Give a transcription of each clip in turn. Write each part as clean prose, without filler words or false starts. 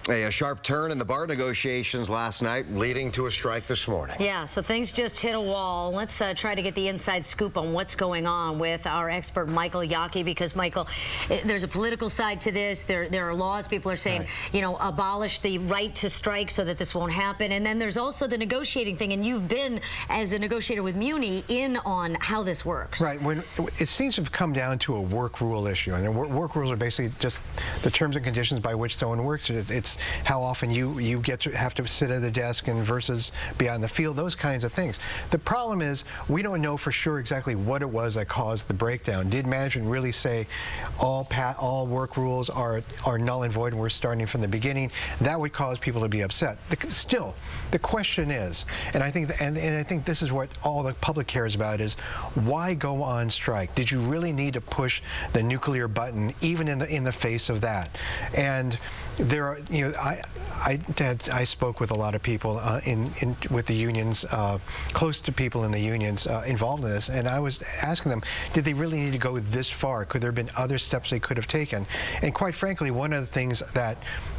A sharp turn in the BART negotiations last night, leading to a strike this morning. Yeah, so things just hit a wall. Let's try to get the inside scoop on what's going on with our expert, Michael Yaki, because, Michael, there's a political side to this. There are laws. People are saying, you know, abolish the right to strike so that this won't happen. And then there's also the negotiating thing, and you've been, as a negotiator with Muni, in on how this works. Right. When it seems to have come down to a work rule issue, and the work rules are basically just the terms and conditions by which someone works. It's how often you have to sit at the desk and versus be on the field, those kinds of things. The problem is we don't know for sure exactly what it was that caused the breakdown. Did management really say all work rules are null and void and we're starting from the beginning? That would cause people to be upset. Still, the question is, and I think I think this is what all the public cares about, is why go on strike? Did you really need to push the nuclear button even in the face of that? And there are, you know, I spoke with a lot of people with the unions, close to people in the unions involved in this, and I was asking them, did they really need to go this far? Could there have been other steps they could have taken? And quite frankly, one of the things that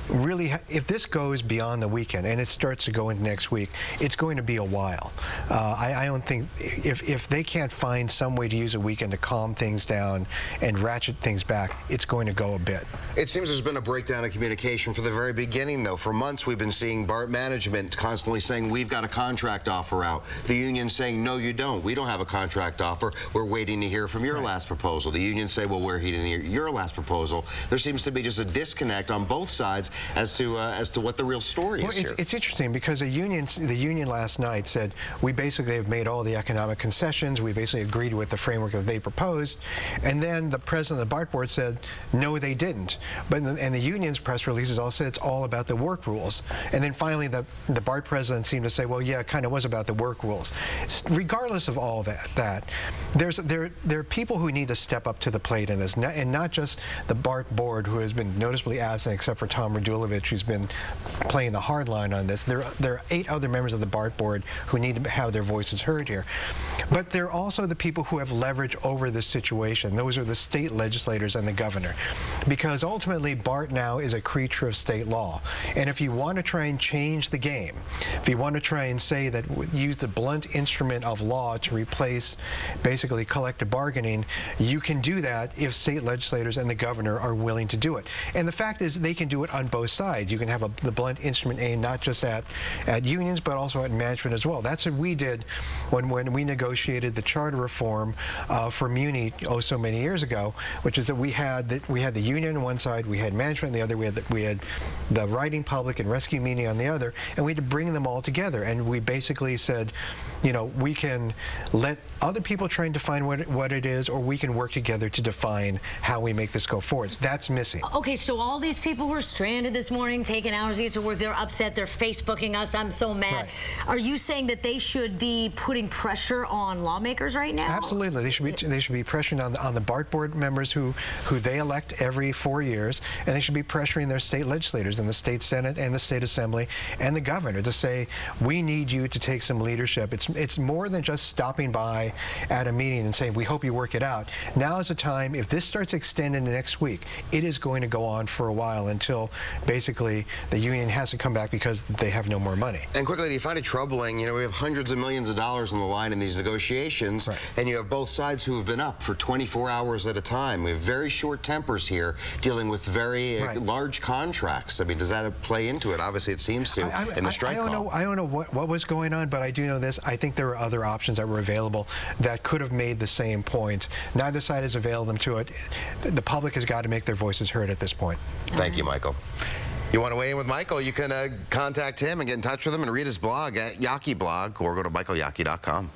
really, if this goes beyond the weekend and it starts to go into next week, it's going to be a while. I don't think, if they can't find some way to use a weekend to calm things down and ratchet things back, it's going to go a bit. It seems there's been a breakdown in communication from the very beginning, though. For months, we've been seeing BART management constantly saying, we've got a contract offer out. The union saying, no, you don't. We don't have a contract offer. We're waiting to hear from your last proposal. The unions say, well, we're waiting to hear your last proposal. There seems to be just a disconnect on both sides as to what the real story is here. It's interesting because the union last night said, we basically have made all the economic concessions. We basically agreed with the framework that they proposed. And then the president of the BART board said, no, they didn't. And the union's press releases all said it's all about the work rules. And then finally, the BART president seemed to say, well, yeah, it kind of was about the work rules. Regardless of all that, there are people who need to step up to the plate in this, and not just the BART board, who has been noticeably absent except for Tom Radulovich, who's been playing the hard line on this. There are 8 other members of the BART board who need to have their voices heard here. But there are also the people who have leverage over this situation. Those are the state legislators and the governor. Because ultimately, BART now is a creature of state law. And if you want to try and change the game, if you want to try and say that, use the blunt instrument of law to replace basically collective bargaining, you can do that if state legislators and the governor are willing to do it. And the fact is, they can do it on both sides. You can have the blunt instrument aimed not just at unions, but also at management as well. That's what we did when we negotiated the charter reform for Muni so many years ago, which is that we had the union on one side, we had management on the other, we had the writing public and rescue Muni on the other, and we had to bring them all together. And we basically said, you know, we can let other people try and define what it is, or we can work together to define how we make this go forward. That's missing. Okay, so all these people were stranded this morning, taking hours to get to work. They're upset. They're Facebooking us. I'm so mad. Right. Are you saying that they should be putting pressure on lawmakers right now? Absolutely. They should be pressuring on the BART board members who they elect every 4 years, and they should be pressuring their state legislators in the state Senate and the state Assembly and the governor to say, we need you to take some leadership. It's more than just stopping by at a meeting and saying, we hope you work it out. Now is the time. If this starts extending the next week, it is going to go on for a while until basically the union has to come back because they have no more money. And quickly, do you find it troubling? You know, we have hundreds of millions of dollars on the line in these negotiations, and you have both sides who have been up for 24 hours at a time. We have very short tempers here, dealing with very large contracts. I mean, does that play into it? Obviously, it seems to in the strike call. I don't know what was going on, but I do know this. I think there were other options that were available that could have made the same point. Neither side has availed them to it. The public has got to make their voices heard at this point. Thank you, Michael. You want to weigh in with Michael, you can contact him and get in touch with him and read his blog at Yaki blog, or go to michaelyaki.com.